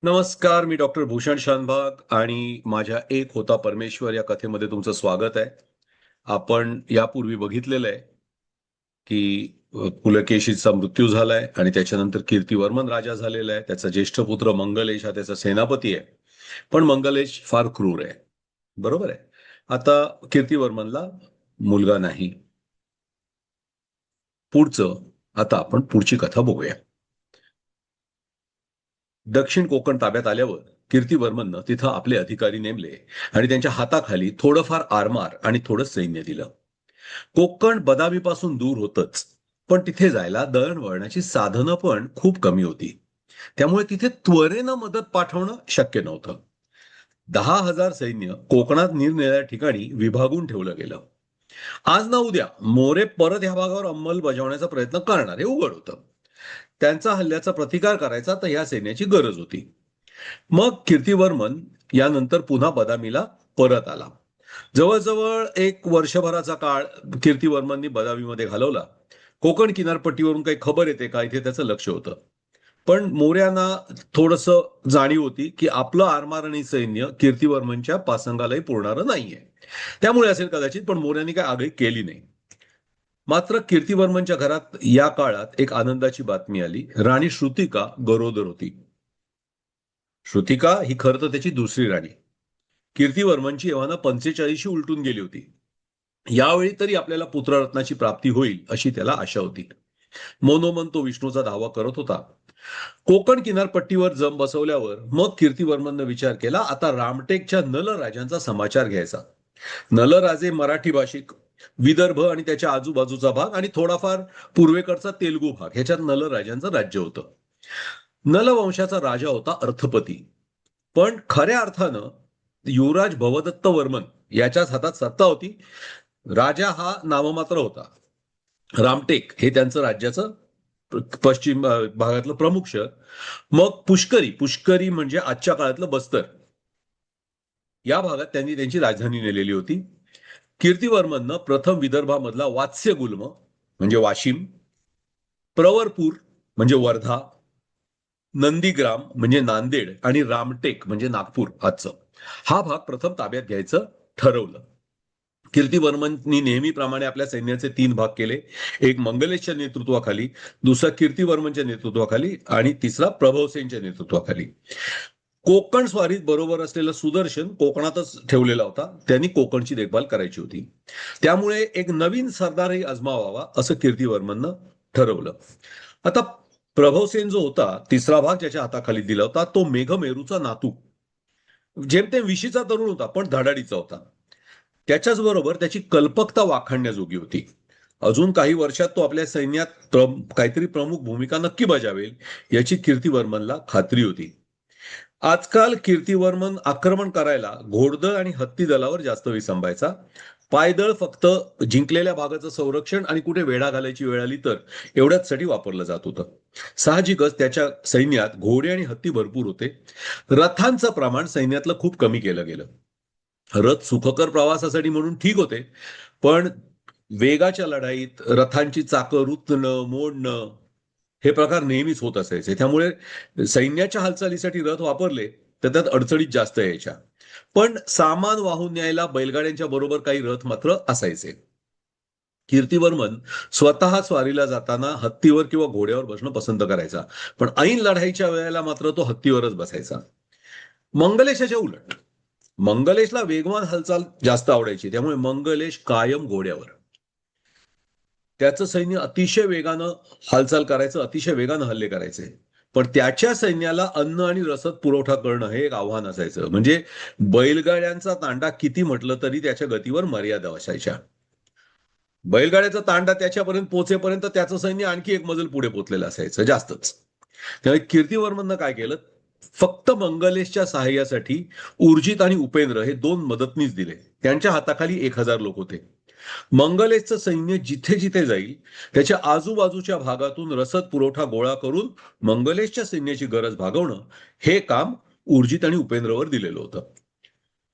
नमस्कार, मी डॉक्टर भूषण शानभाग आणि माझ्या एक होता परमेश्वर या कथेमध्ये तुमचं स्वागत आहे. आपण यापूर्वी बघितलेलं आहे, की पुलकेशीचा मृत्यू झालाय आणि त्याच्यानंतर कीर्तिवर्मन राजा झालेला आहे. त्याचा ज्येष्ठ पुत्र मंगलेश हा त्याचा सेनापती आहे. पण मंगलेश फार क्रूर आहे. बरोबर आहे. आता कीर्तिवर्मनला मुलगा नाही. आता आपण पुढची कथा बघूया. दक्षिण कोकण ताब्यात आल्यावर कीर्तिवर्मननं तिथं आपले अधिकारी नेमले आणि त्यांच्या हाताखाली थोडंफार आरमार आणि थोडं सैन्य दिलं. कोकण बदामीपासून दूर होतच, पण तिथे जायला दळणवळणाची साधनं पण खूप कमी होती. त्यामुळे तिथे त्वरेनं मदत पाठवणं शक्य नव्हतं. 10,000 सैन्य कोकणात निरनिराळ्या ठिकाणी विभागून ठेवलं गेलं. आज ना उद्या मोरे परत ह्या भागावर अंमलबजावण्याचा प्रयत्न करणार हे उघड होतं. त्यांचा हल्ल्याचा प्रतिकार करायचा तर ह्या सैन्याची गरज होती. मग कीर्तिवर्मन यानंतर पुन्हा बदामीला परत आला. जवळजवळ एक वर्षभराचा काळ कीर्तिवर्मननी बदामीमध्ये घालवला. कोकण किनारपट्टीवरून काही खबर येते का, इथे त्याचं लक्ष होतं. पण मोऱ्यांना थोडंसं जाणीव होती की आपलं आरमार आणि सैन्य कीर्तिवर्मनच्या पासंगालाही पुरणारं नाहीये. त्यामुळे असेल कदाचित, पण मोऱ्यांनी काही आगळीक केली नाही. मात्र कीर्तिवर्मनच्या घरात या काळात एक आनंदाची बातमी आली. राणी श्रुतिका गरोदर होती. श्रुतिका ही खरं तर त्याची दुसरी राणी. कीर्तिवर्मनची एव्हाना 45शी उलटून गेली होती. यावेळी तरी आपल्याला पुत्ररत्नाची प्राप्ती होईल अशी त्याला आशा होती. मनोमन तो विष्णूचा दावा करत होता. कोकण किनारपट्टीवर जम बसवल्यावर मग कीर्तिवर्मननं विचार केला, आता रामटेकच्या नलराजांचा समाचार घ्यायचा. नलराजे मराठी भाषिक, विदर्भ आणि त्याच्या आजूबाजूचा भाग आणि थोडाफार पूर्वेकडचा तेलुगू भाग ह्याच्यात नलराजांचं राज्य होतं. नलवंशाचा राजा होता अर्थपती. पण खऱ्या अर्थानं युवराज भवदत्त वर्मन याच्याच हातात सत्ता होती. राजा हा नाममात्र होता. रामटेक हे त्यांचं राज्याचं पश्चिम भागातलं प्रमुख शहर. मग पुष्करी, पुष्करी म्हणजे आजच्या काळातलं बस्तर, या भागात त्यांनी त्यांची राजधानी नेलेली होती. कीर्तिवर्मननं प्रथम विदर्भामधला वात्स्यगुल्म म्हणजे वाशिम, प्रवरपूर म्हणजे वर्धा, नंदीग्राम म्हणजे नांदेड आणि रामटेक म्हणजे नागपूर आजचं, हा भाग प्रथम ताब्यात घ्यायचं ठरवलं. कीर्तिवर्मननी नेहमीप्रमाणे आपल्या सैन्याचे 3 भाग केले. एक मंगलेशच्या नेतृत्वाखाली, दुसरा कीर्तिवर्मनच्या नेतृत्वाखाली आणि तिसरा प्रभवसेनच्या नेतृत्वाखाली. कोकण स्वारीत बरोबर असलेला सुदर्शन कोकणातच ठेवलेला होता. त्यांनी कोकणची देखभाल करायची होती. त्यामुळे एक नवीन सरदारही आजमावावा असं कीर्तिवर्मननं ठरवलं. आता प्रभवसेन जो होता, तिसरा भाग ज्याच्या हाताखाली दिला होता, तो मेघमेरूचा नातू, जेमतेम विशीचा तरुण होता पण धडाडीचा होता. त्याच्याच बरोबर त्याची कल्पकता वाखाणण्याजोगी होती. अजून काही वर्षात तो आपल्या सैन्यात काहीतरी प्रमुख भूमिका नक्की बजावेल याची कीर्तिवर्मनला खात्री होती. आजकाल कीर्तिवर्मन आक्रमण करायला घोडदळ आणि हत्ती दलावर जास्त विसंबायचा. पायदळ फक्त जिंकलेल्या भागाचं संरक्षण आणि कुठे वेढा घालायची वेळ आली तर एवढ्याचसाठी वापरलं जात होतं. साहजिकच त्याच्या सैन्यात घोडे आणि हत्ती भरपूर होते. रथांचं प्रमाण सैन्यातलं खूप कमी केलं गेलं. रथ सुखकर प्रवासासाठी म्हणून ठीक होते, पण वेगाच्या लढाईत रथांची चाकं रुतणं, मोडणं हे प्रकार नेहमीच होत असायचे. त्यामुळे सैन्याच्या हालचालीसाठी रथ वापरले तर त्यात अडचणीत जास्त यायच्या. पण सामान वाहून न्यायला बैलगाड्यांच्या बरोबर काही रथ मात्र असायचे. कीर्तिवर्मन स्वतः स्वारीला जाताना हत्तीवर किंवा घोड्यावर बसणं पसंत करायचा, पण ऐन लढाईच्या वेळेला मात्र तो हत्तीवरच बसायचा. मंगलेशाच्या उलट, मंगलेशला वेगवान हालचाल जास्त आवडायची, त्यामुळे मंगलेश कायम घोड्यावर. त्याचं सैन्य अतिशय वेगानं हालचाल करायचं, अतिशय वेगानं हल्ले करायचे. पण त्याच्या सैन्याला अन्न आणि रसद पुरवठा करणं हे एक आव्हान असायचं. म्हणजे बैलगाड्यांचा तांडा किती म्हटलं तरी त्याच्या गतीवर मर्यादा असायच्या. बैलगाड्याचा तांडा त्याच्यापर्यंत पोहोचेपर्यंत त्याचं सैन्य आणखी एक मजल पुढे पोहोचलेलं असायचं, जास्तच. त्यामुळे कीर्तिवर्मननं काय केलं, फक्त मंगलेशच्या सहाय्यासाठी उर्जित आणि उपेंद्र हे 2 मदतनीस दिले. त्यांच्या हाताखाली 1,000 लोक होते. मंगलेशचं सैन्य जिथे जिथे जाईल त्याच्या आजूबाजूच्या भागातून रसद पुरवठा गोळा करून मंगलेशच्या सैन्याची गरज भागवणं हे काम उर्जित आणि उपेंद्रवर दिलेलं होतं.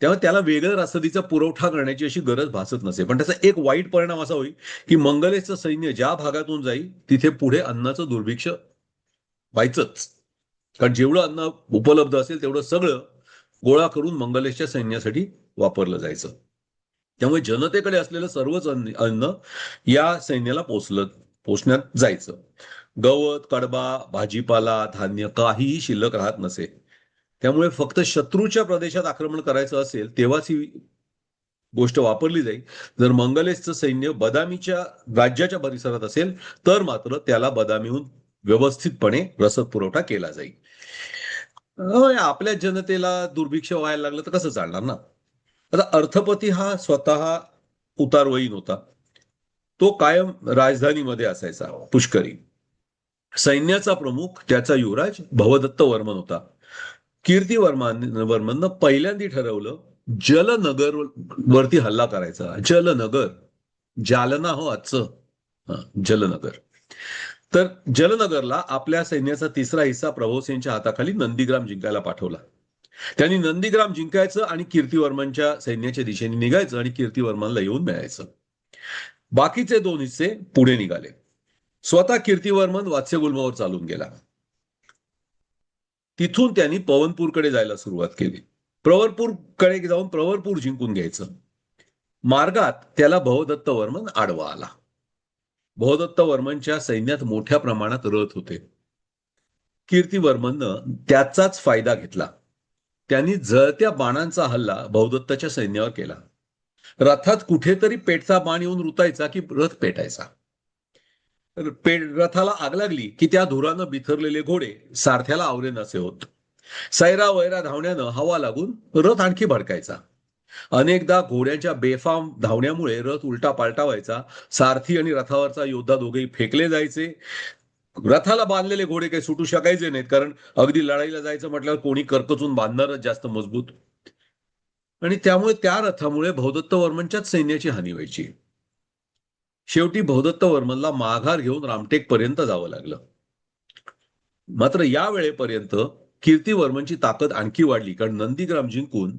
तेव्हा त्याला वेगळं रसदीचा पुरवठा करण्याची अशी गरज भासत नसे. पण त्याचा एक वाईट परिणाम असा होईल की मंगलेशचं सैन्य ज्या भागातून जाईल तिथे पुढे अन्नाचं दुर्भिक्ष व्हायचंच. कारण जेवढं अन्न उपलब्ध असेल तेवढं सगळं गोळा करून मंगलेशच्या सैन्यासाठी वापरलं जायचं. त्यामुळे जनतेकडे असलेलं सर्वच अन्न या सैन्याला पोचण्यात जायचं. गवत, कडबा, भाजीपाला, धान्य काहीही शिल्लक राहत नसे. त्यामुळे फक्त शत्रूच्या प्रदेशात आक्रमण करायचं असेल तेव्हाच ही गोष्ट वापरली जाईल. जर मंगलेशचं सैन्य बदामीच्या राज्याच्या परिसरात असेल तर मात्र त्याला बदामीहून व्यवस्थितपणे रसद पुरवठा केला जाईल. आपल्या जनतेला दुर्भिक्ष व्हायला लागलं तर कसं चालणार ना. आता अर्थपती हा स्वतः उतारवयीन होता. तो कायम राजधानीमध्ये असायचा पुष्करी. सैन्याचा प्रमुख त्याचा युवराज भवदत्त वर्मन होता. वर्मननं पहिल्यांदा ठरवलं जलनगर वरती हल्ला करायचा. जलनगर, जालना हो आजचं जलनगर. तर जलनगरला आपल्या सैन्याचा तिसरा हिस्सा प्रभोसेनच्या हाताखाली नंदीग्राम जिंकायला पाठवला. त्यांनी नंदीग्राम जिंकायचं आणि कीर्तिवर्मनच्या सैन्याच्या दिशेने निघायचं आणि कीर्तिवर्मनला येऊन मिळायचं. बाकीचे 2 हिस्से पुढे निघाले. स्वतः कीर्तिवर्मन वात्स्यगुल्मावर चालून गेला. तिथून त्यांनी पवनपूरकडे जायला सुरुवात केली. प्रवरपूरकडे जाऊन प्रवरपूर जिंकून घ्यायचं. मार्गात त्याला भवदत्त वर्मन आडवा आला. भवदत्त वर्मनच्या सैन्यात मोठ्या प्रमाणात रथ होते. कीर्तिवर्मननं त्याचाच फायदा घेतला. त्यांनी जळत्या बाणांचा हल्ला भवदत्ताच्या सैन्यावर केला. रथात कुठेतरी पेटचा बाण येऊन रुतायचा की रथ पेटायचा. रथाला आग लागली की त्या धुरानं बिथरलेले घोडे सारथ्याला आवरे नसे होत. सैरा वैरा धावण्यानं हवा लागून रथ आणखी भडकायचा. अनेकदा घोड्यांच्या बेफाम धावण्यामुळे रथ उलटा पालटा व्हायचा. सारथी आणि रथावरचा योद्धा दोघेही फेकले जायचे. रथाला बांधलेले घोडे काही सुटू शकायचे नाहीत, कारण अगदी लढाईला जायचं म्हटल्यावर कोणी कर्कचून बांधणारच जास्त मजबूत. आणि त्यामुळे त्या रथामुळे भवदत्त वर्मनच्याच सैन्याची हानी व्हायची. शेवटी भवदत्त वर्मनला माघार घेऊन रामटेक पर्यंत जावं लागलं. मात्र या वेळेपर्यंत कीर्तिवर्मनची ताकद आणखी वाढली, कारण नंदीग्राम जिंकून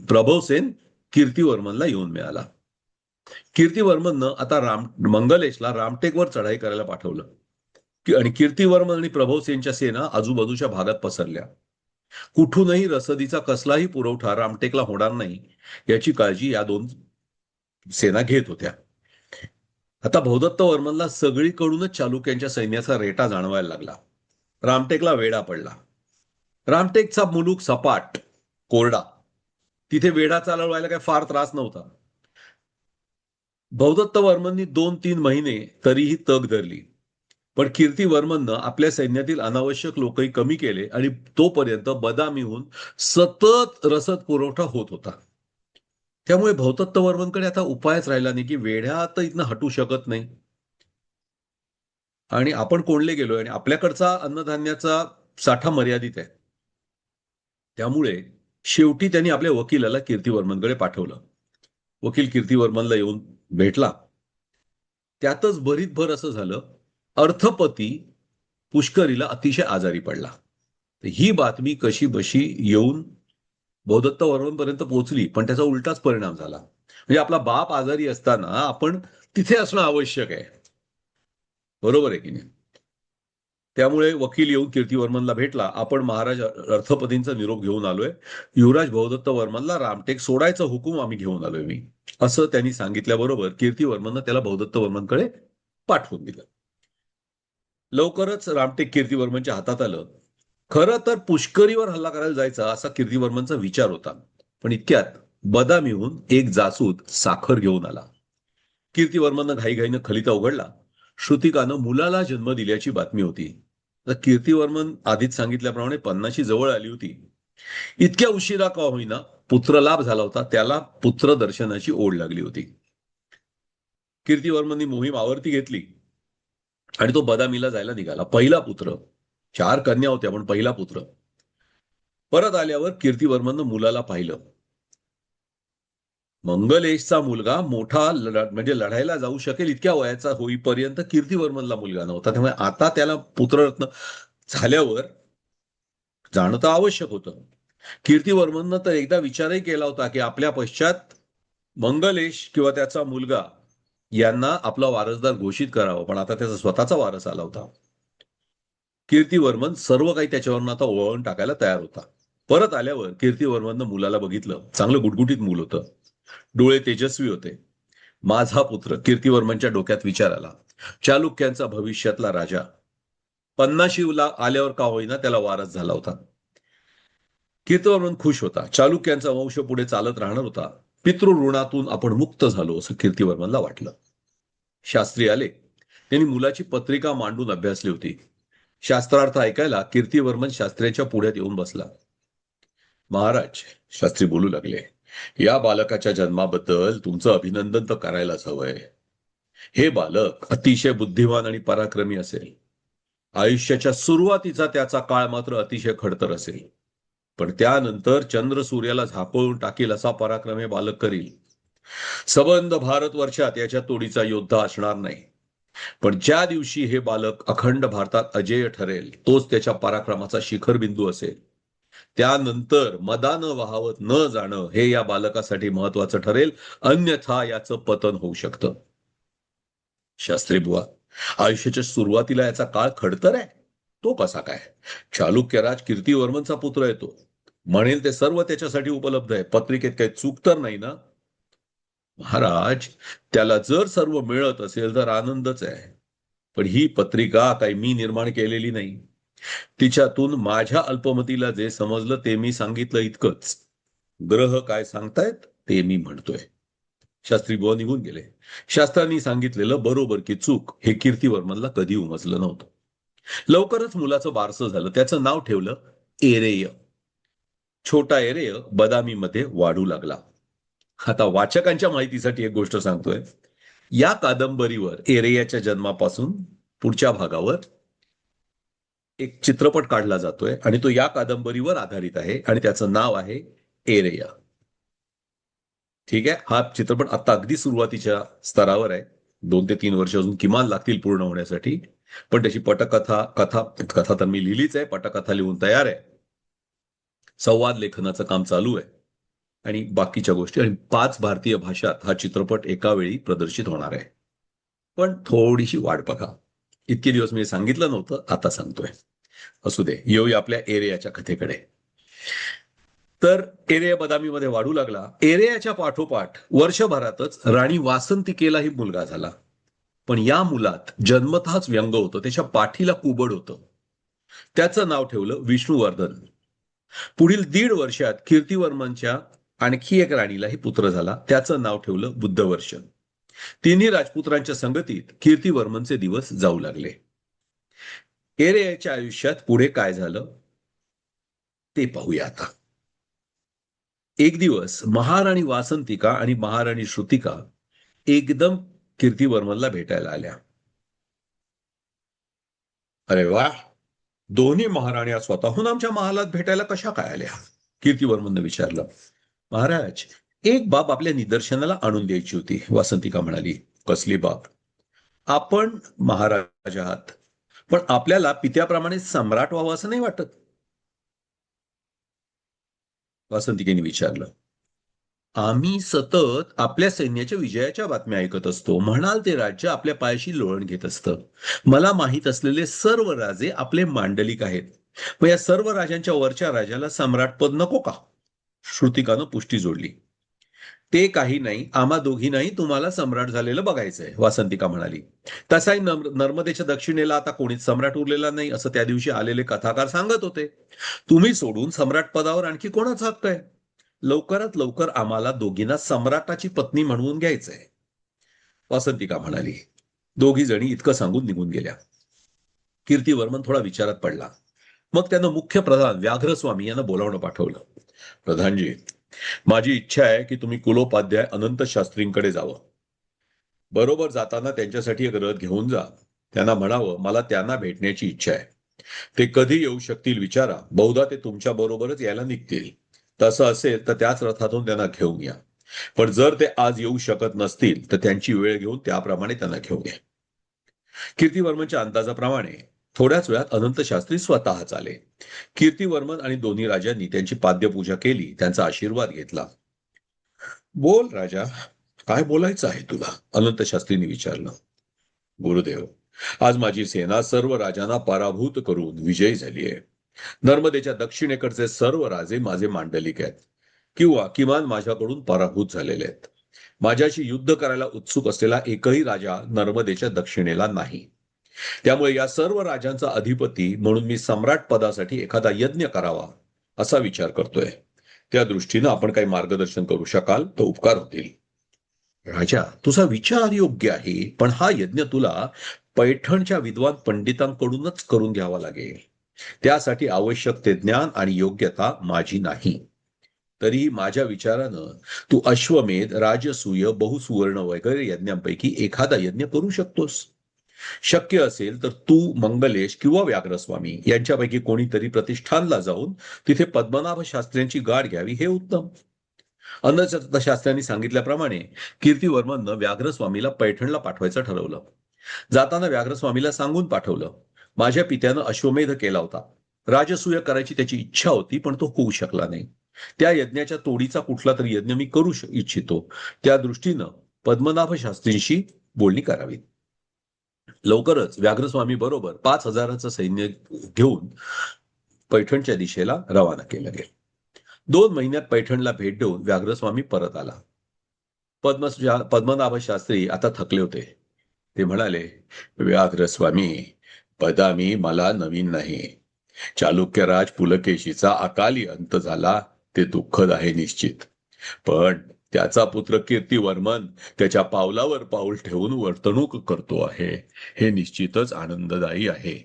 प्रभवसेन कीर्तिवर्मनला येऊन मिळाला. कीर्तिवर्मननं आता मंगलेशला रामटेकवर चढाई करायला पाठवलं आणि कीर्तिवर्मन आणि प्रभवसेनच्या सेना आजूबाजूच्या भागात पसरल्या. कुठूनही रसदीचा कसलाही पुरवठा रामटेकला होणार नाही याची काळजी या 2 सेना घेत होत्या. आता भवदत्त वर्मनला सगळीकडूनच चालुक्यांच्या सैन्याचा रेटा जाणवायला लागला. रामटेकला वेढा पडला. रामटेकचा मुलूक सपाट, कोरडा. तिथे वेढा चालवायला काही फार त्रास नव्हता. भवदत्त वर्मननी 2-3 महिने तरीही तग धरली. पण कीर्तिवर्मननं आपल्या सैन्यातील अनावश्यक लोकही कमी केले आणि तोपर्यंत बदामीहून सतत रसद पुरवठा होत होता. त्यामुळे भवदत्त वर्मनकडे आता उपायच राहिला नाही की वेढा तर इथनं हटू शकत नाही आणि आपण कोंडले गेलोय आणि आपल्याकडचा अन्नधान्याचा साठा मर्यादित आहे. त्यामुळे शेवटी त्यांनी आपल्या वकिलाला कीर्तिवर्मनकडे पाठवलं. वकील कीर्तिवर्मनला येऊन भेटला. त्यातच भरीतभर असं झालं, अर्थपती पुष्करीला अतिशय आजारी पडला. ही बातमी कशी बशी येऊन भवदत्त वर्मनपर्यंत पोहोचली, पण त्याचा उलटाच परिणाम झाला. म्हणजे आपला बाप आजारी असताना आपण तिथे असणं आवश्यक आहे, बरोबर आहे की नाही. त्यामुळे वकील येऊन कीर्तिवर्मनला भेटला. आपण महाराज अर्थपतींचा निरोप घेऊन आलोय. युवराज भवदत्त वर्मनला रामटेक सोडायचा हुकूम आम्ही घेऊन आलोय मी, असं त्यांनी सांगितल्याबरोबर कीर्तिवर्मननं त्याला भवदत्त वर्मनकडे पाठवून दिलं. लवकरच रामटेक कीर्तिवर्मनच्या हातात आलं. खरं तर पुष्करीवर हल्ला करायला जायचा असा कीर्तिवर्मनचा विचार होता, पण इतक्यात बदामीहून एक जासूद साखर घेऊन आला. कीर्तिवर्मननं घाईघाईनं खलिता उघडला. श्रुतिकानं मुलाला जन्म दिल्याची बातमी होती. तर कीर्तिवर्मन आधीच सांगितल्याप्रमाणे 50शी जवळ आली होती. इतक्या उशिरा का होईना पुत्रलाभ झाला होता. त्याला पुत्र दर्शनाची ओढ लागली होती. कीर्तिवर्मननी मोहीम आवर्ती घेतली आणि तो बदामीला जायला निघाला. पहिला पुत्र, 4 कन्या होत्या पण पहिला पुत्र. परत आल्यावर कीर्तिवर्मननं मुलाला पाहिलं. मंगलेशचा मुलगा मोठा म्हणजे लढायला जाऊ शकेल इतक्या वयाचा होईपर्यंत कीर्तिवर्मनला मुलगा नव्हता. त्यामुळे आता त्याला पुत्ररत्न झाल्यावर जाणं तर आवश्यक होतं. कीर्तिवर्मननं तर एकदा विचारही केला होता की आपल्या पश्चात मंगलेश किंवा त्याचा मुलगा यांना आपला वारसदार घोषित करावं, पण आता त्याचा स्वतःचा वारस आला होता. कीर्तिवर्मन सर्व काही त्याच्यावरून आता वळण टाकायला तयार होता. परत आल्यावर कीर्तिवर्मननं मुलाला बघितलं. चांगलं गुटगुटीत मूल होतं. डोळे तेजस्वी होते. माझा पुत्र कीर्तिवर्मनच्या डोक्यात विचार आला. चालुक्यांचा भविष्यातला राजा. 50ला आल्यावर का होईना त्याला वारस झाला होता. कीर्तिवर्मन खुश होता. चालुक्यांचा वंश पुढे चालत राहणार होता. पितृऋणातून आपण मुक्त झालो असं कीर्तिवर्मनला वाटलं. शास्त्री आले. त्यांनी मुलाची पत्रिका मांडून अभ्यासली होती. शास्त्रार्थ ऐकायला कीर्तिवर्मन शास्त्र्यांच्या पुढ्यात येऊन बसला. महाराज, शास्त्री बोलू लागले, या बालकाच्या जन्माबद्दल तुमचं अभिनंदन तर करायलाच हवंय. हे बालक अतिशय बुद्धिमान आणि पराक्रमी असेल. आयुष्याच्या सुरुवातीचा त्याचा काळ मात्र अतिशय खडतर असेल. पण त्यानंतर चंद्र सूर्याला झाकोळून टाकेल असा पराक्रम हे बालक करील. सबंध भारतवर्षात याच्या तोडीचा योद्धा असणार नाही. पण ज्या दिवशी हे बालक अखंड भारतात अजेय ठरेल, तोच त्याच्या पराक्रमाचा शिखर बिंदू असेल. त्यानंतर मदानं वाहवत न जाणं हे या बालकासाठी महत्वाचं ठरेल, अन्यथा याचं पतन होऊ शकतं. शास्त्री बुवा, आयुष्याच्या सुरुवातीला याचा काळ खडतर आहे, तो कसा काय? चालुक्यराज कीर्तिवर्मनचा पुत्र आहे तो. म्हणेल ते सर्व त्याच्यासाठी उपलब्ध आहे. पत्रिकेत काही चूक तर नाही ना? महाराज, त्याला जर सर्व मिळत असेल तर आनंदच आहे. पण ही पत्रिका काही मी निर्माण केलेली नाही. तिच्यातून माझ्या अल्पमतीला जे समजलं ते मी सांगितलं इतकंच. ग्रह काय सांगतायत ते मी म्हणतोय. शास्त्री बुवा निघून गेले. शास्त्रांनी सांगितलेलं बरोबर की चूक हे कीर्तिवर्मनला कधी उमजलं नव्हतं. लवकरच मुलाचं बारसं झालं. त्याचं नाव ठेवलं एरेय. छोटा एरेय बदामीमध्ये वाढू लागला. आता वाचकांच्या माहितीसाठी एक गोष्ट सांगतोय. या कादंबरीवर एरेयाच्या जन्मापासून पुढच्या भागावर एक चित्रपट काढला जातोय आणि तो या कादंबरीवर आधारित आहे आणि त्याचं नाव आहे एरेया. ठीक आहे. हा चित्रपट आता अगदी सुरुवातीच्या स्तरावर आहे. 2 ते 3 वर्ष अजून किमान लागतील पूर्ण होण्यासाठी. पण त्याची पटकथा कथा तर मी लिहिलीच आहे. पटकथा लिहून तयार आहे. संवाद लेखनाचं काम चालू आहे आणि बाकीच्या गोष्टी. आणि 5 भारतीय भाषात हा चित्रपट एका वेळी प्रदर्शित होणार आहे. पण थोडीशी वाट बघा. इतके दिवस मी सांगितलं नव्हतं, आता सांगतोय. असू दे, येऊया आपल्या एरियाच्या कथेकडे. तर एरिया बदामीमध्ये वाढू लागला. एरियाच्या पाठोपाठ वर्षभरातच राणी वासंतिकेलाही मुलगा झाला. पण या मुलात जन्मतःच व्यंग होतं. त्याच्या पाठीला कुबड होतं. त्याचं नाव ठेवलं विष्णुवर्धन. पुढील 1.5 वर्षात कीर्तिवर्मनच्या आणखी एक राणीलाही पुत्र झाला. त्याचं नाव ठेवलं बुद्धवर्षन. तिन्ही राजपुत्रांच्या संगतीत कीर्तिवर्मनचे दिवस जाऊ लागले. एरेयाच्या आयुष्यात पुढे काय झालं ते पाहूया आता. एक दिवस महाराणी वासंतिका आणि महाराणी श्रुतिका एकदम कीर्तिवर्मनला भेटायला आल्या. अरे वा, दोन्ही महाराण्या स्वतःहून आमच्या महालात भेटायला कशा काय आल्या? कीर्तिवर्मनने विचारलं. महाराज, एक बाब आपल्या निदर्शनाला आणून द्यायची होती. वासंतिका म्हणाली. कसली बाब? आपण महाराज आहात, पण आपल्याला पित्याप्रमाणे सम्राट व्हावं असं नाही वाटत? वासंतिकेने विचारलं. आम्ही सतत आपल्या सैन्याच्या विजयाच्या बातम्या ऐकत असतो. म्हणाल ते राज्य आपल्या पायाशी लोळण घेत असतं. मला माहीत असलेले सर्व राजे आपले मांडलिक आहेत. मग या सर्व राजांच्या वरच्या राजाला सम्राटपद नको का? श्रुतिकानं पुष्टी जोडली. ते काही नाही, आम्हा दोघींनाही तुम्हाला सम्राट झालेलं बघायचंय, वासंतिका म्हणाली. तसाही नर्मदेच्या दक्षिणेला आता कोणीच सम्राट उरलेला नाही असं त्या दिवशी आलेले कथाकार सांगत होते. तुम्ही सोडून सम्राट पदावर आणखी कोणाचा हक्क आहे? लवकरात लवकर आम्हाला दोघींना सम्राटाची पत्नी म्हणवून घ्यायचंय, वासंतिका म्हणाली. दोघी जणी इतकं सांगून निघून गेल्या. कीर्तिवर्मन थोडा विचारात पडला. मग त्यानं मुख्य प्रधान व्याघ्रस्वामी यांना बोलावणं पाठवलं. प्रधानजी, माझी इच्छा आहे की तुम्ही कुलोपाध्याय अनंत शास्त्रींकडे जावं. बरोबर जाताना त्यांच्यासाठी एक रथ घेऊन जा. त्यांना म्हणावं मला त्यांना भेटण्याची इच्छा आहे. ते कधी येऊ शकतील विचारा. बहुधा ते तुमच्या बरोबरच यायला निघतील. तसं असेल तर त्याच रथातून त्यांना घेऊन या. पण जर ते आज येऊ शकत नसतील तर त्यांची वेळ घेऊन त्याप्रमाणे त्यांना घेऊन या. कीर्तिवर्मनच्या अंदाजाप्रमाणे थोड्याच वेळात अनंत शास्त्री स्वतःच आले. कीर्तिवर्मन आणि दोन्ही राजांनी त्यांची पाद्यपूजा केली. त्यांचा आशीर्वाद घेतला. बोल राजा, काय बोलायचं आहे तुला? अनंत शास्त्रींनी विचारलं. गुरुदेव, आज माझी सेना सर्व राजांना पराभूत करून विजयी झाली आहे. नर्मदेच्या दक्षिणेकडचे सर्व राजे माझे मांडलिक आहेत किंवा किमान माझ्याकडून पराभूत झालेले आहेत. माझ्याशी युद्ध करायला उत्सुक असलेला एकही राजा नर्मदेच्या दक्षिणेला नाही. त्यामुळे या सर्व राजांचा अधिपती म्हणून मी सम्राट पदासाठी एखादा यज्ञ करावा असा विचार करतोय. त्या दृष्टीनं आपण काही मार्गदर्शन करू शकाल तर उपकार होतील. राजा, तुझा विचार योग्य आहे, पण हा यज्ञ तुला पैठणच्या विद्वान पंडितांकडूनच करून घ्यावा लागेल. त्यासाठी आवश्यक ते ज्ञान आणि योग्यता माझी नाही. तरी माझ्या विचारानं तू अश्वमेध, राजसूय, बहुसुवर्ण वगैरे यज्ञांपैकी एखादा यज्ञ करू शकतोस. शक्य असेल तर तू मंगलेश किंवा व्याघ्रस्वामी यांच्यापैकी कोणीतरी प्रतिष्ठानला जाऊन तिथे पद्मनाभ शास्त्र्यांची गाठ घ्यावी हे उत्तम. अन्नशास्त्र्यांनी सांगितल्याप्रमाणे कीर्तिवर्मननं व्याघ्रस्वामीला पैठणला पाठवायचं ठरवलं. जाताना व्याघ्रस्वामीला सांगून पाठवलं, माझ्या पित्यानं अश्वमेध केला होता. राजसूय करायची त्याची इच्छा होती, पण तो होऊ शकला नाही. त्या यज्ञाच्या तोडीचा कुठला तरी यज्ञ मी करू इच्छितो. त्या दृष्टीनं पद्मनाभ शास्त्रींशी बोलणी करावी. लवकरच व्याघ्रस्वामी बरोबर 5,000चं सैन्य घेऊन पैठणच्या दिशेला रवाना केलं गेलं. 2 महिन्यात पैठणला भेट देऊन व्याघ्रस्वामी परत आला. पद्मनाभ शास्त्री आता थकले होते. ते म्हणाले, व्याघ्रस्वामी, बदामी मला नवीन नाही. चालुक्यराज पुलकेशीचा अकाली अंत झाला ते दुःखद आहे निश्चित. पण त्याचा पुत्र कीर्तिवर्मन त्याच्या पावलावर पाऊल ठेवून वर्तणूक करतो आहे, हे निश्चितच आनंददायी आहे.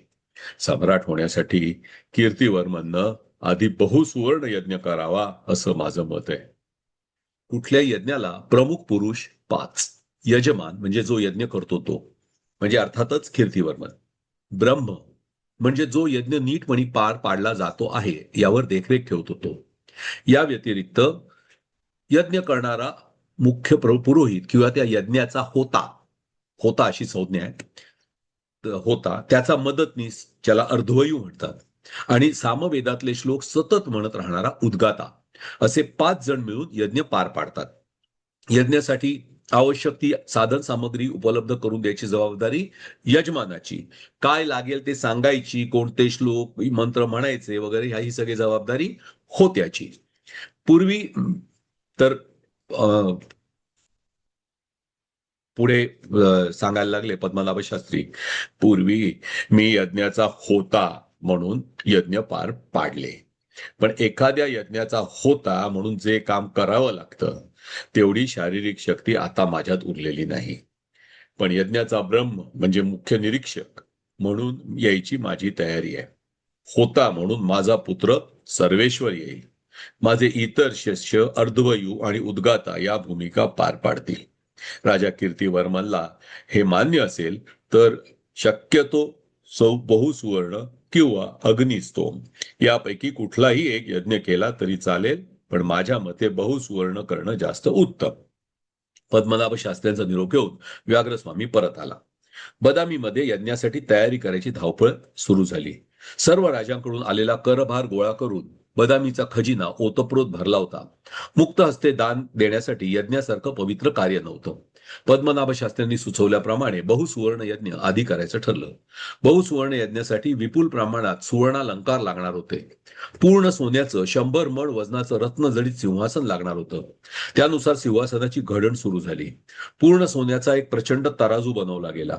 सम्राट होण्यासाठी कीर्तिवर्मननं आधी बहुसुवर्ण यज्ञ करावा असं माझं मत आहे. कुठल्याही यज्ञाला प्रमुख पुरुष 5. यजमान म्हणजे जो यज्ञ करतो तो, म्हणजे अर्थातच कीर्तिवर्मन. ब्रह्म म्हणजे जो यज्ञ नीटपणे पार पाडला जातो आहे यावर देखरेख ठेवतो तो. या व्यतिरिक्त यज्ञ करणारा मुख्य पुरोहित किंवा त्या यज्ञाचा होता अशी संज्ञा आहे. होता त्याचा मदतनीस, ज्याला अर्धवयू म्हणतात, आणि सामवेदातले श्लोक सतत म्हणत राहणारा उद्गाता, असे 5 जण मिळून यज्ञ पार पाडतात. यज्ञासाठी आवश्यक ती साधन सामग्री उपलब्ध करून द्यायची जबाबदारी यजमानाची. काय लागेल ते सांगायची, कोणते श्लोक मंत्र म्हणायचे वगैरे ही सगळी जबाबदारी होत्याची. पूर्वी तर पुढे सांगायला लागले पद्मनाभ शास्त्री, पूर्वी मी यज्ञाचा होता म्हणून यज्ञ पार पाडले, पण एखाद्या यज्ञाचा होता म्हणून जे काम करावं लागतं तेवढी शारीरिक शक्ती आता माझ्यात उरलेली नाही. पण यज्ञाचा ब्रह्म म्हणजे मुख्य निरीक्षक म्हणून यायची माझी तयारी आहे. होता म्हणून माझा पुत्र सर्वेश्वर येईल. माझे इतर शिष्य अर्धवयू आणि उद्गाता या भूमिका पार पाडतील. राजा कीर्तिवर्मनला हे मान्य असेल तर शक्यतो बहुसुवर्ण किंवा अग्निस्तोम यापैकी कुठलाही एक यज्ञ केला तरी चालेल, पण माझ्या मते बहुसुवर्ण करणं जास्त उत्तम. पद्मनाभ शास्त्र्यांचा निरोप घेऊन व्याघ्रस्वामी परत आला. बदामीमध्ये यज्ञासाठी तयारी करायची धावपळ सुरू झाली. सर्व राजांकडून आलेला करभार गोळा करून बदामीचा खजिना ओतप्रोत भरला होता. मुक्त हस्ते दान देण्यासाठी यज्ञासारखं पवित्र कार्य नव्हतं. पद्मनाभ शास्त्र्यांनी सुचवल्याप्रमाणे बहुसुवर्ण यज्ञ आधी करायचं ठरलं. बहुसुवर्ण यज्ञासाठी विपुल प्रमाणात सुवर्णालंकार लागणार होते. पूर्ण सोन्याचं 100 मण वजनाचं रत्नजडित सिंहासन लागणार होतं. त्यानुसार सिंहासनाची घडण सुरू झाली. पूर्ण सोन्याचा एक प्रचंड तराजू बनवला गेला.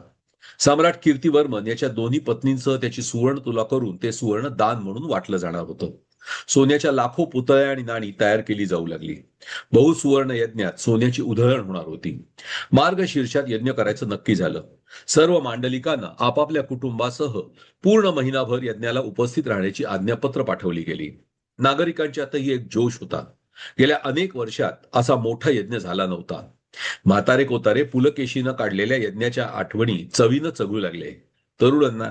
सम्राट कीर्तिवर्मन याच्या दोन्ही पत्नींसह त्याची सुवर्ण तुला करून ते सुवर्ण दान म्हणून वाटलं जाणार होतं. सोन्याच्या लाखो पुतळ्या आणि नाणी तयार केली जाऊ लागली. बहुसुवर्ण यज्ञात सोन्याची उधळण होणार होती. मार्गशीर्षात यज्ञ करायचं नक्की झालं. सर्व मांडलिकांना आपापल्या कुटुंबासह पूर्ण महिनाभर यज्ञाला उपस्थित राहण्याची आज्ञापत्र पाठवली गेली. नागरिकांच्यातही एक जोश होता. गेल्या अनेक वर्षात असा मोठा यज्ञ झाला नव्हता. म्हातारे कोतारे पुलकेशीनं काढलेल्या यज्ञाच्या आठवणी चवीनं चगळू लागले. तरुणांना,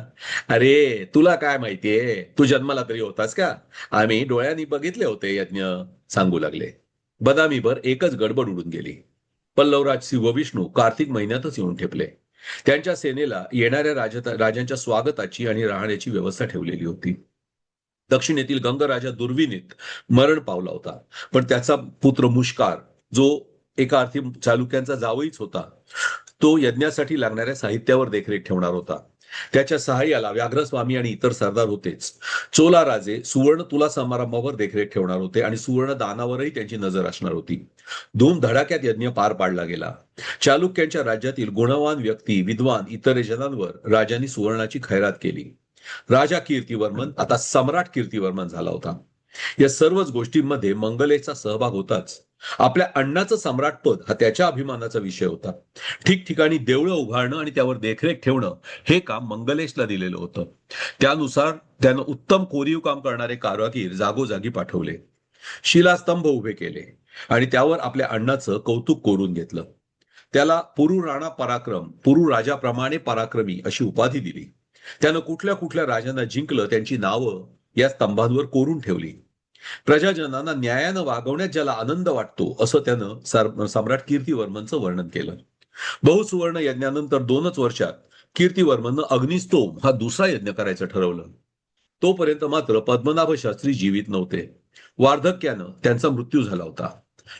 अरे तुला काय माहितीये, तू जन्माला तरी होतास का? आम्ही डोळ्यांनी बघितले होते यज्ञ, सांगू लागले. बदामीभर एकच गडबड उडून गेली. पल्लवराज शिव विष्णू कार्तिक महिन्यातच येऊन ठेपले. त्यांच्या सेनेला येणाऱ्या राजांच्या स्वागताची आणि राहण्याची व्यवस्था ठेवलेली होती. दक्षिणेतील गंगराजा दुर्विनीत मरण पावला होता, पण त्याचा पुत्र मुष्कार, जो एका अर्थी चालुक्यांचा जावईच होता, तो यज्ञासाठी लागणाऱ्या साहित्यावर देखरेख ठेवणार होता. त्याच्या सहाय्याला व्याघ्रस्वामी आणि इतर सरदार होतेच. चोला राजे सुवर्ण तुला समारंभावर देखरेख ठेवणार होते आणि सुवर्ण दानावरही त्यांची नजर असणार होती. धूमधडाक्यात यज्ञ पार पाडला गेला. चालुक्यांच्या राज्यातील गुणवान व्यक्ती, विद्वान इतर जनांवर राजांनी सुवर्णाची खैरात केली. राजा कीर्तिवर्मन आता सम्राट कीर्तिवर्मन झाला होता. या सर्वच गोष्टींमध्ये मंगलेशचा सहभाग होताच. आपल्या अण्णाचं सम्राटपद हा त्याच्या अभिमानाचा विषय होता. ठिकठिकाणी देवळं उभारणं आणि त्यावर देखरेख ठेवणं हे काम मंगलेशला दिलेलं होतं. त्यानुसार त्यानं उत्तम कोरीव काम करणारे कारागीर जागोजागी पाठवले, शिलास्तंभ उभे केले आणि त्यावर आपल्या अण्णाचं कौतुक करून घेतलं. त्याला पुरू राणा पराक्रम, पुरू राजाप्रमाणे पराक्रमी अशी उपाधी दिली. त्यानं कुठल्या कुठल्या राजांना जिंकलं त्यांची नावं या स्तंभांवर कोरून ठेवली. प्रजाजनांना न्यायानं वागवण्यात ज्याला आनंद वाटतो असं त्यानं सम्राट कीर्तिवर्मनचं वर्णन केलं. बहुसुवर्ण यज्ञानंतर 2च वर्षात कीर्तिवर्मननं अग्निस्तोम हा दुसरा यज्ञ करायचं ठरवलं. तोपर्यंत मात्र पद्मनाभ शास्त्री जीवित नव्हते. वार्धक्यानं त्यांचा मृत्यू झाला होता.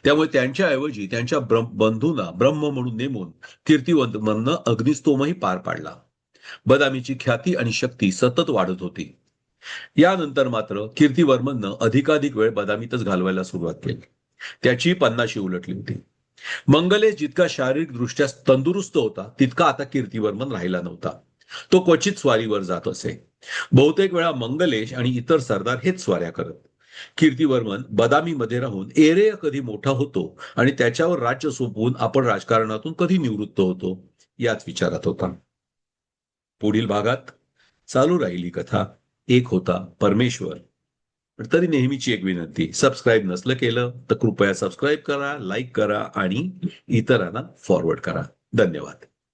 त्यामुळे त्यांच्याऐवजी त्यांच्या बंधूंना ब्रह्म म्हणून नेमून कीर्तिवर्मननं अग्निस्तोमही पार पाडला. बदामीची ख्याती आणि शक्ती सतत वाढत होती. यानंतर मात्र कीर्तिवर्मननं अधिकाधिक वेळ बदामीतच घालवायला सुरुवात केली. त्याची 50शी उलटली होती. मंगलेश जितका शारीरिकदृष्ट्या तंदुरुस्त होता तितका आता कीर्तिवर्मन राहिला नव्हता. तो क्वचित स्वारीवर जात असे. बहुतेक वेळा मंगलेश आणि इतर सरदार हेच स्वाऱ्या करत. कीर्तिवर्मन बदामीमध्ये राहून एरेय कधी मोठा होतो आणि त्याच्यावर राज्य सोपवून आपण राजकारणातून कधी निवृत्त होतो याच विचारात होता. पुढील भागात चालू राहिली कथा. एक होता परमेश्वर. पण तरी नेहमीची एक विनंती, सबस्क्राईब नसलं केलं तर कृपया सबस्क्राईब करा, लाईक करा आणि इतरांना फॉरवर्ड करा. धन्यवाद.